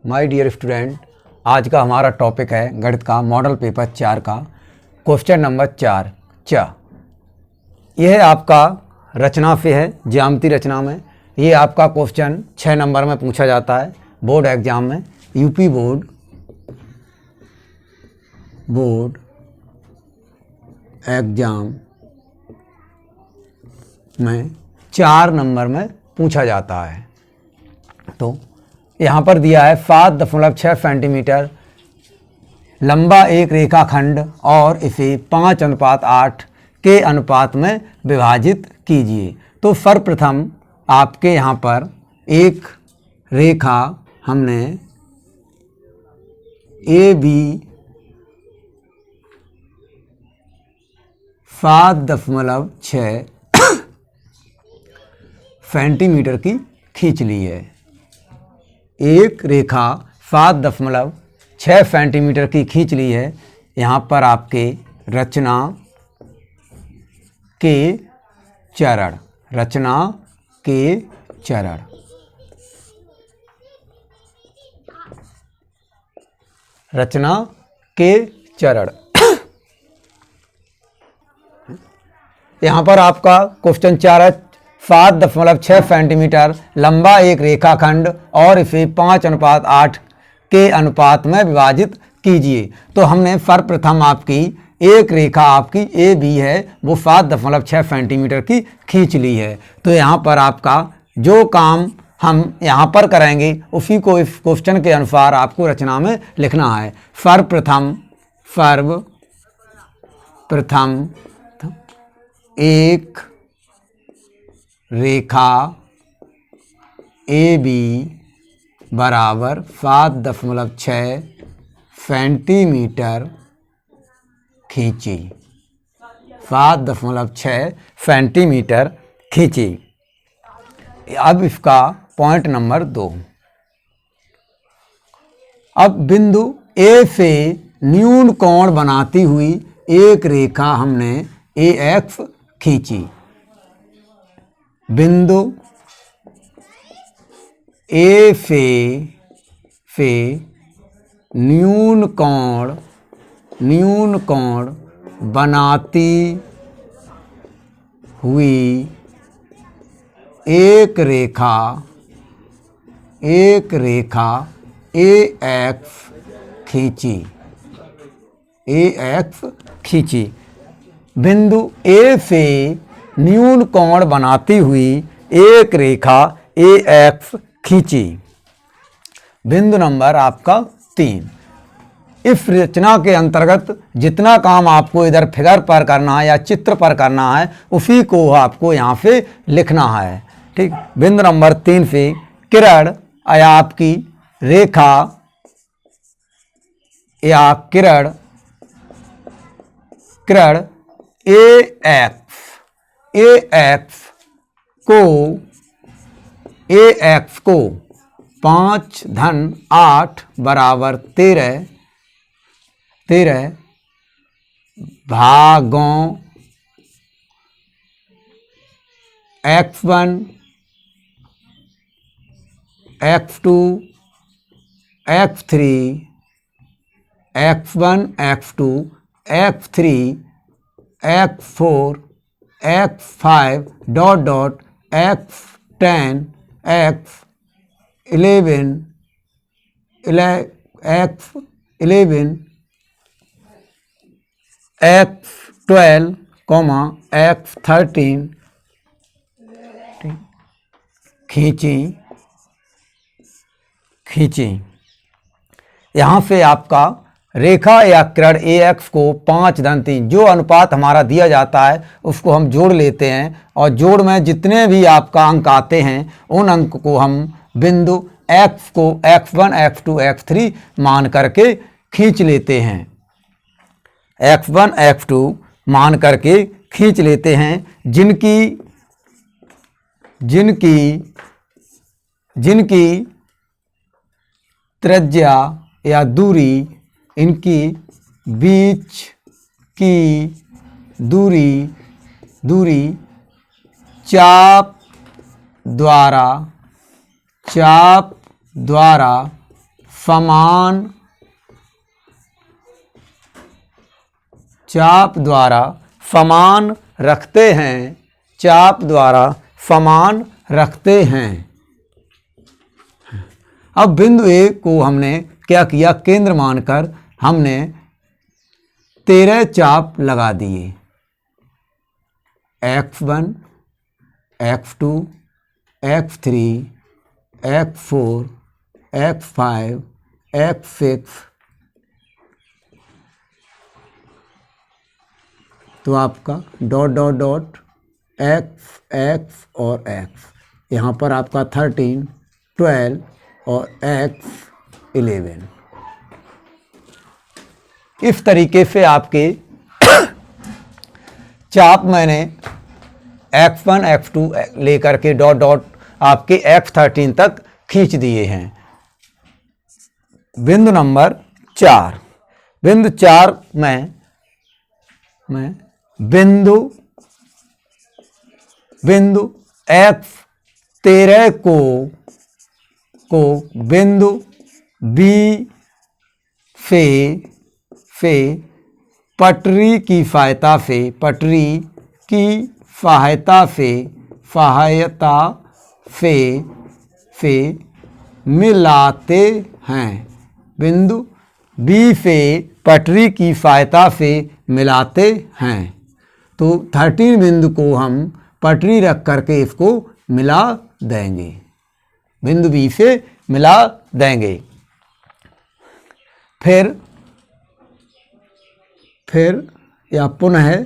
My dear student, आज का हमारा टॉपिक है गणित का मॉडल पेपर 4 का क्वेश्चन नंबर 4 च। यह आपका रचना से है, ज्यामिति रचना में। ये आपका क्वेश्चन 6 नंबर में पूछा जाता है बोर्ड एग्जाम में। यूपी बोर्ड एग्जाम में 4 नंबर में पूछा जाता है। तो यहाँ पर दिया है 7.6 सेंटीमीटर लंबा एक रेखाखंड और इसे 5:8 के अनुपात में विभाजित कीजिए। तो सर्वप्रथम आपके यहाँ पर एक रेखा हमने ए बी 7.6 सेंटीमीटर की खींच ली है। एक रेखा 7.6 सेंटीमीटर की खींच ली है। यहाँ पर आपके रचना के चरण यहाँ पर आपका क्वेश्चन 4 है 7.6 सेंटीमीटर लंबा एक रेखाखंड और इसे 5:8 के अनुपात में विभाजित कीजिए। तो हमने सर्वप्रथम आपकी एक रेखा आपकी ए बी है वो 7.6 सेंटीमीटर की खींच ली है। तो यहाँ पर आपका जो काम हम यहाँ पर करेंगे उसी को इस क्वेश्चन के अनुसार आपको रचना में लिखना है। सर्वप्रथम एक रेखा ए बी बराबर 7.6 सेंटीमीटर खींची। 7.6 सेंटीमीटर खींची। अब इसका पॉइंट नंबर 2। अब बिंदु ए से न्यून कोण बनाती हुई एक रेखा हमने ए एक्स खींची। बिंदु ए से न्यून कोण बनाती हुई एक रेखा ए एक्स खींची। बिंदु ए से न्यून कोण बनाती हुई एक रेखा ए एक्स खींची। बिंदु नंबर आपका 3। इस रचना के अंतर्गत जितना काम आपको इधर फिगर पर करना है या चित्र पर करना है उसी को आपको यहाँ से लिखना है। ठीक। बिंदु नंबर 3 से किरण या आपकी रेखा या किरण ए एक्स को 5-8 बराबर 13 भागों x1 x2 x3 x1 x2 x3 x4 x5 x10 x11 x12 x13 खींची। यहाँ से आपका रेखा या किरण ए एक्स को 5-3 जो अनुपात हमारा दिया जाता है उसको हम जोड़ लेते हैं और जोड़ में जितने भी आपका अंक आते हैं उन अंक को हम बिंदु x को x1 x2 x3 मान करके खींच लेते हैं। x1 x2 मान करके खींच लेते हैं जिनकी त्रिज्या या दूरी इनकी बीच की दूरी चाप द्वारा समान चाप द्वारा समान रखते हैं, चाप द्वारा समान रखते हैं। अब बिंदु ए को हमने क्या किया, केंद्र मानकर हमने 13 चाप लगा दिए, x1, x2, x3, x4, x5, x6। तो आपका dot dot dot x x और एक्स, यहाँ पर आपका 13, 12 और x 11। इस तरीके से आपके चाप मैंने x1, x2 लेकर के डॉट डॉट आपके x13 तक खींच दिए हैं। बिंदु नंबर 4, बिंदु 4 में मैं बिंदु x13 को बिंदु B से पटरी की सहायता से मिलाते हैं। बिंदु B से पटरी की सहायता से मिलाते हैं। तो 13 बिंदु को हम पटरी रख करके इसको मिला देंगे, बिंदु B से मिला देंगे। फिर या पुनः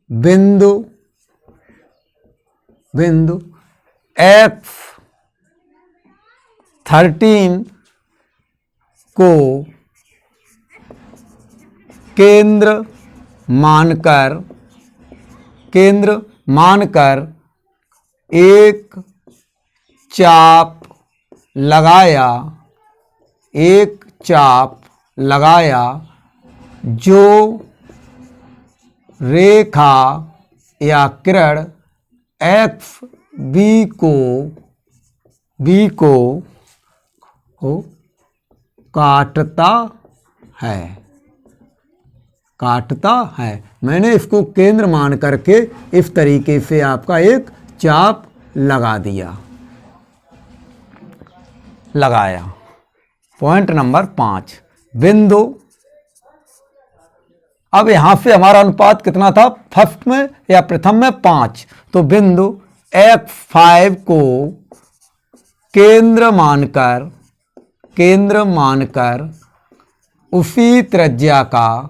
बिंदु x13 को केंद्र मानकर एक चाप लगाया, जो रेखा या किरण एक्स बी को काटता है। मैंने इसको केंद्र मान करके इस तरीके से आपका एक चाप लगाया। पॉइंट नंबर 5, बिंदु। अब यहां से हमारा अनुपात कितना था, फर्स्ट में या प्रथम में 5। तो बिंदु x5 को केंद्र मानकर उसी त्रिज्या का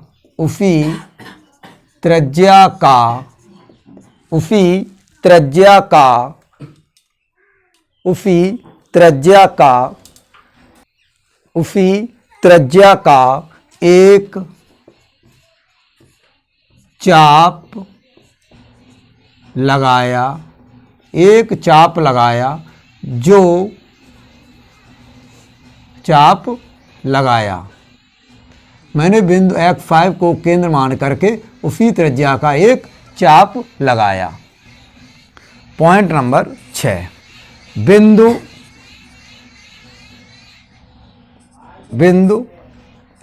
एक चाप लगाया। मैंने बिंदु x5 को केंद्र मान करके उसी त्रिज्या का एक चाप लगाया। पॉइंट नंबर 6, बिंदु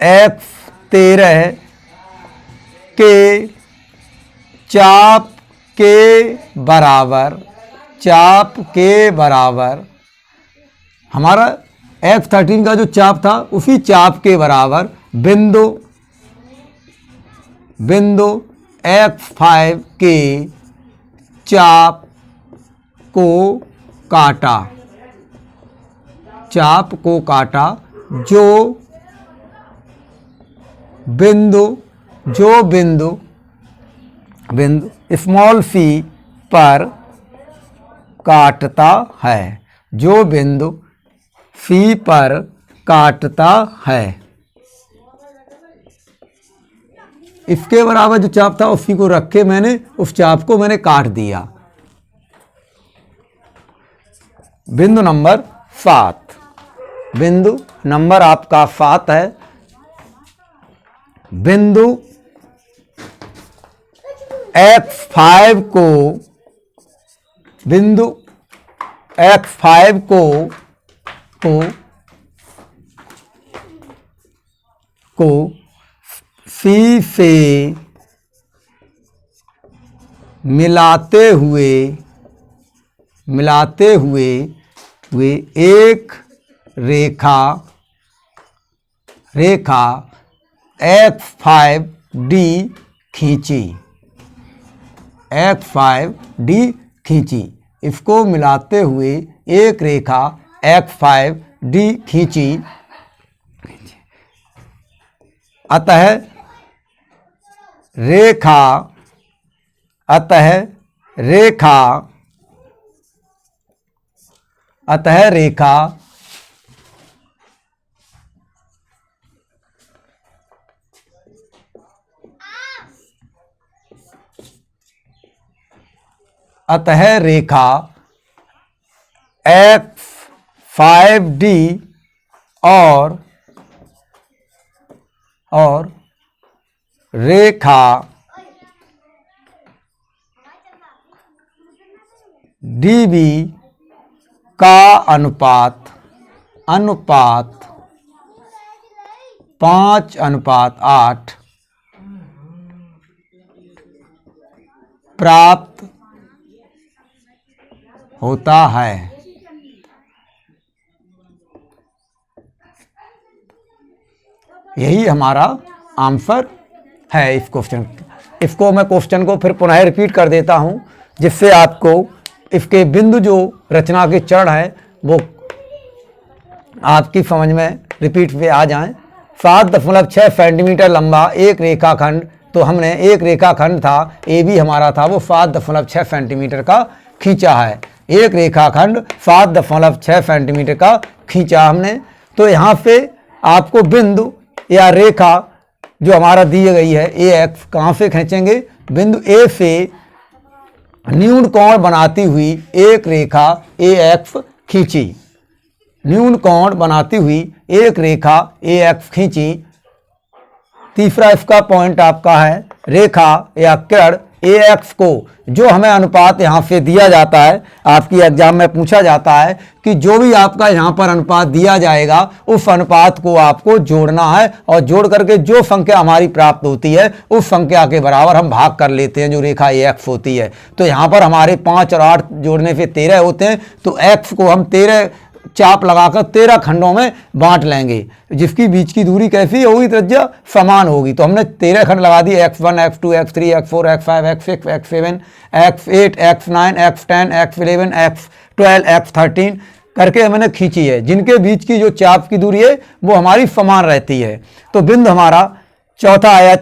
x13 के चाप के बराबर हमारा x13 का जो चाप था उसी चाप के बराबर बिंदु x5 के चाप को काटा, जो बिंदु स्मॉल सी पर काटता है, इसके बराबर जो चाप था उसी को रख के मैंने उस चाप को काट दिया। बिंदु नंबर 7, बिंदु नंबर आपका 7 है। बिंदु x5 को X5 को C से मिलाते हुए एक रेखा X5D खींची। X5D खींची, इसको मिलाते हुए एक रेखा X5D खींची। अतः रेखा X5D और रेखा DB का अनुपात 5:8 प्राप्त होता है। यही हमारा आंसर है इस क्वेश्चन। इसको मैं क्वेश्चन को फिर पुनः रिपीट कर देता हूं, जिससे आपको इसके बिंदु जो रचना के चरण है वो आपकी समझ में रिपीट पे आ जाएं। 7.6 सेंटीमीटर लंबा एक रेखाखंड, तो हमने एक रेखाखंड था ए बी हमारा था, वो 7.6 सेंटीमीटर का खींचा है। एक रेखाखंड 7.6 सेंटीमीटर का खींचा हमने। तो यहाँ पे आपको बिंदु या रेखा जो हमारा दी गई है ए एक्स, कहाँ से खींचेंगे? बिंदु ए से न्यून कोण बनाती हुई एक रेखा ए एक्स खींची। न्यून कोण बनाती हुई एक रेखा ए एक्स खींची। तीसरा इसका पॉइंट आपका है रेखा या किरण ए एक्स को, जो हमें अनुपात यहाँ से दिया जाता है, आपकी एग्जाम में पूछा जाता है कि जो भी आपका यहाँ पर अनुपात दिया जाएगा उस अनुपात को आपको जोड़ना है, और जोड़ करके जो संख्या हमारी प्राप्त होती है उस संख्या के बराबर हम भाग कर लेते हैं जो रेखा ए एक्स होती है। तो यहाँ पर हमारे 5 और 8 जोड़ने से 13 होते हैं, तो एक्स को हम 13 चाप लगाकर 13 खंडों में बांट लेंगे, जिसकी बीच की दूरी कैसी होगी? त्रिज्या समान होगी। तो हमने 13 खंड लगा दिए, x1, x2, x3, x4, x5, x6, x7, x8, x9, x10, x11, x12, x13 करके मैंने खींची है, जिनके बीच की जो चाप की दूरी है वो हमारी समान रहती है। तो बिंदु हमारा चौथा आया,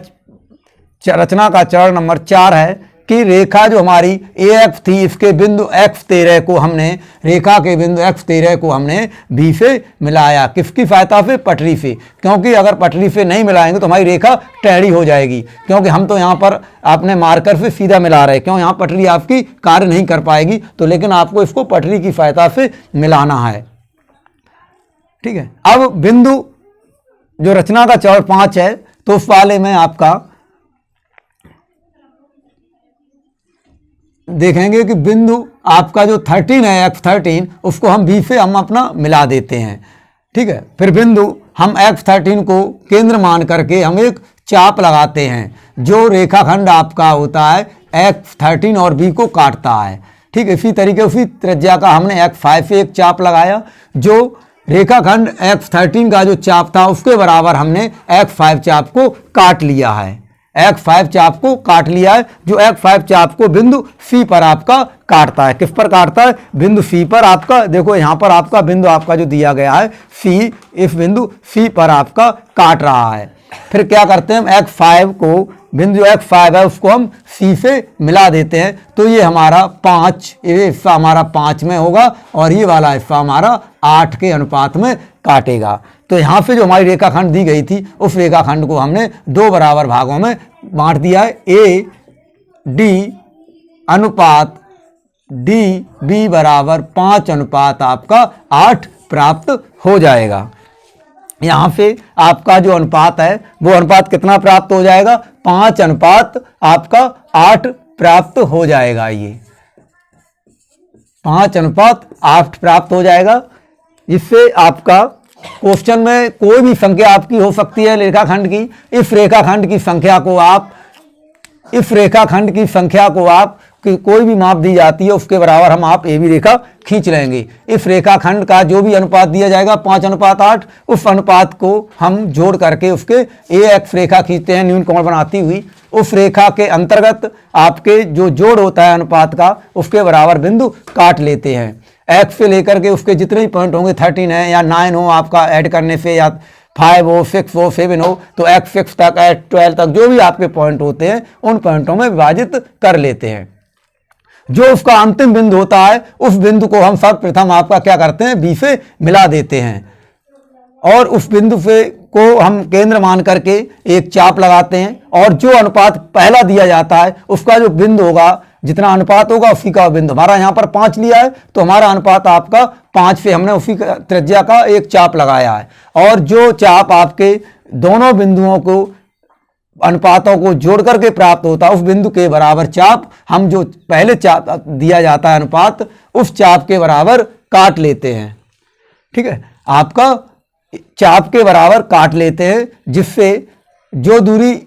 रचना का चरण नंबर 4 है कि रेखा जो हमारी ए एक्स थी, इसके बिंदु x13 को हमने, रेखा के बिंदु x13 को हमने बी से मिलाया। किसकी सहायता से? पटरी से, क्योंकि अगर पटरी से नहीं मिलाएंगे तो हमारी रेखा टेढ़ी हो जाएगी, क्योंकि हम तो यहाँ पर अपने मार्कर से सीधा मिला रहे हैं, क्यों? यहाँ पटरी आपकी कार्य नहीं कर पाएगी, तो लेकिन आपको इसको पटरी की सहायता से मिलाना है। ठीक है, अब बिंदु जो रचना का चरण 5 है, तो उस वाले में आपका देखेंगे कि बिंदु आपका जो 13 है x13, उसको हम बी से हम अपना मिला देते हैं। ठीक है, फिर बिंदु हम x13 को केंद्र मान करके हम एक चाप लगाते हैं, जो रेखाखंड आपका होता है x13 और बी को काटता है। ठीक है, इसी तरीके उसी त्रिज्या का हमने x5 से एक चाप लगाया, जो रेखाखंड x13 का जो चाप था उसके बराबर हमने x5 चाप को काट लिया है। x5 चाप को काट लिया है, जो x5 चाप को बिंदु C पर आपका काटता है। किस पर काटता है? बिंदु C पर आपका। देखो यहाँ पर आपका बिंदु आपका जो दिया गया है C, इस बिंदु C पर आपका काट रहा है। फिर क्या करते हैं? हम x5 को, बिंदु x5 है उसको हम C से मिला देते हैं, तो ये हमारा 5, ये हिस्सा हमारा 5 में होगा और ये वाला हिस्सा हमारा 8 के अनुपात में काटेगा। तो यहाँ से जो हमारी रेखाखंड दी गई थी, उस रेखाखंड को हमने 2 बराबर भागों में बांट दिया है। ए डी अनुपात डी बी बराबर 5 अनुपात आपका 8 प्राप्त हो जाएगा। यहाँ से आपका जो अनुपात है वो अनुपात कितना प्राप्त हो जाएगा? 5 अनुपात आपका 8 प्राप्त हो जाएगा। ये 5:8 प्राप्त हो जाएगा। इससे आपका क्वेश्चन में कोई भी संख्या आपकी हो सकती है रेखाखंड की, इस रेखाखंड की संख्या को आप कि कोई भी माप दी जाती है उसके बराबर हम आप ए बी रेखा खींच लेंगे। इस रेखाखंड का जो भी अनुपात दिया जाएगा 5:8, उस अनुपात को हम जोड़ करके उसके ए एक्स रेखा खींचते हैं न्यून कोण बनाती हुई। उस रेखा के अंतर्गत आपके जो जोड़ होता है अनुपात का उसके बराबर बिंदु काट लेते हैं। एक्स से लेकर के उसके जितने भी पॉइंट होंगे 13 है या 9 हो आपका ऐड करने से, या 5 हो, 6 हो, 7 हो, तो एक्स 6 तक 12 तक जो भी आपके पॉइंट होते हैं उन पॉइंटों में विभाजित कर लेते हैं। जो उसका अंतिम बिंदु होता है उस बिंदु को हम सर्वप्रथम आपका क्या करते हैं बी से मिला देते हैं, और उस बिंदु से को हम केंद्र मान करके एक चाप लगाते हैं, और जो अनुपात पहला दिया जाता है उसका जो बिंदु होगा, जितना अनुपात होगा उसी का बिंदु। हमारा यहाँ पर 5 लिया है तो हमारा अनुपात आपका 5 से हमने उसी त्रिज्या का एक चाप लगाया है, और जो चाप आपके दोनों बिंदुओं को अनुपातों को जोड़ करके प्राप्त होता है उस बिंदु के बराबर चाप हम जो पहले चाप दिया जाता है अनुपात उस चाप के बराबर काट लेते हैं। ठीक है, आपका चाप के बराबर काट लेते हैं, जिससे जो दूरी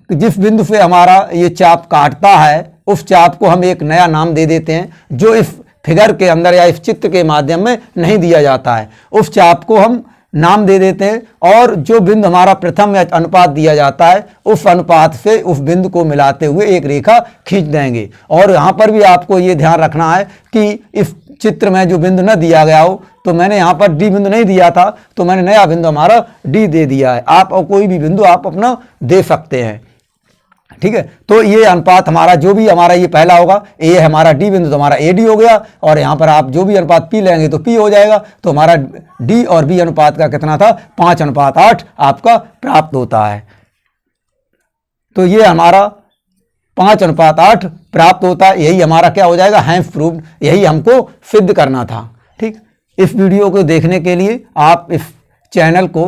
जिस बिंदु से हमारा ये चाप काटता है उस चाप को हम एक नया नाम दे देते हैं, जो इस फिगर के अंदर या इस चित्र के माध्यम में नहीं दिया जाता है। उस चाप को हम नाम दे देते हैं, और जो बिंदु हमारा प्रथम या अनुपात दिया जाता है उस अनुपात से उस बिंदु को मिलाते हुए एक रेखा खींच देंगे। और यहाँ पर भी आपको ये ध्यान रखना है कि इस चित्र में जो बिंदु न दिया गया हो, तो मैंने यहाँ पर डी बिंदु नहीं दिया था तो मैंने नया बिंदु हमारा डी दे दिया है। आप और कोई भी बिंदु आप अपना दे सकते हैं। ठीक है, तो ये अनुपात हमारा जो भी हमारा ये पहला होगा ए हमारा डी बिंदु तो हमारा ए डी हो गया, और यहाँ पर आप जो भी अनुपात पी लेंगे तो पी हो जाएगा। तो हमारा डी और बी अनुपात का कितना था 5:8 आपका प्राप्त होता है। तो ये हमारा 5:8 प्राप्त होता है। यही हमारा क्या हो जाएगा हैंस प्रूव्ड, यही हमको सिद्ध करना था। ठीक, इस वीडियो को देखने के लिए आप इस चैनल को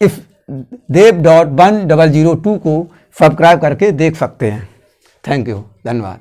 इस dev.1002 को सब्सक्राइब करके देख सकते हैं। थैंक यू, धन्यवाद।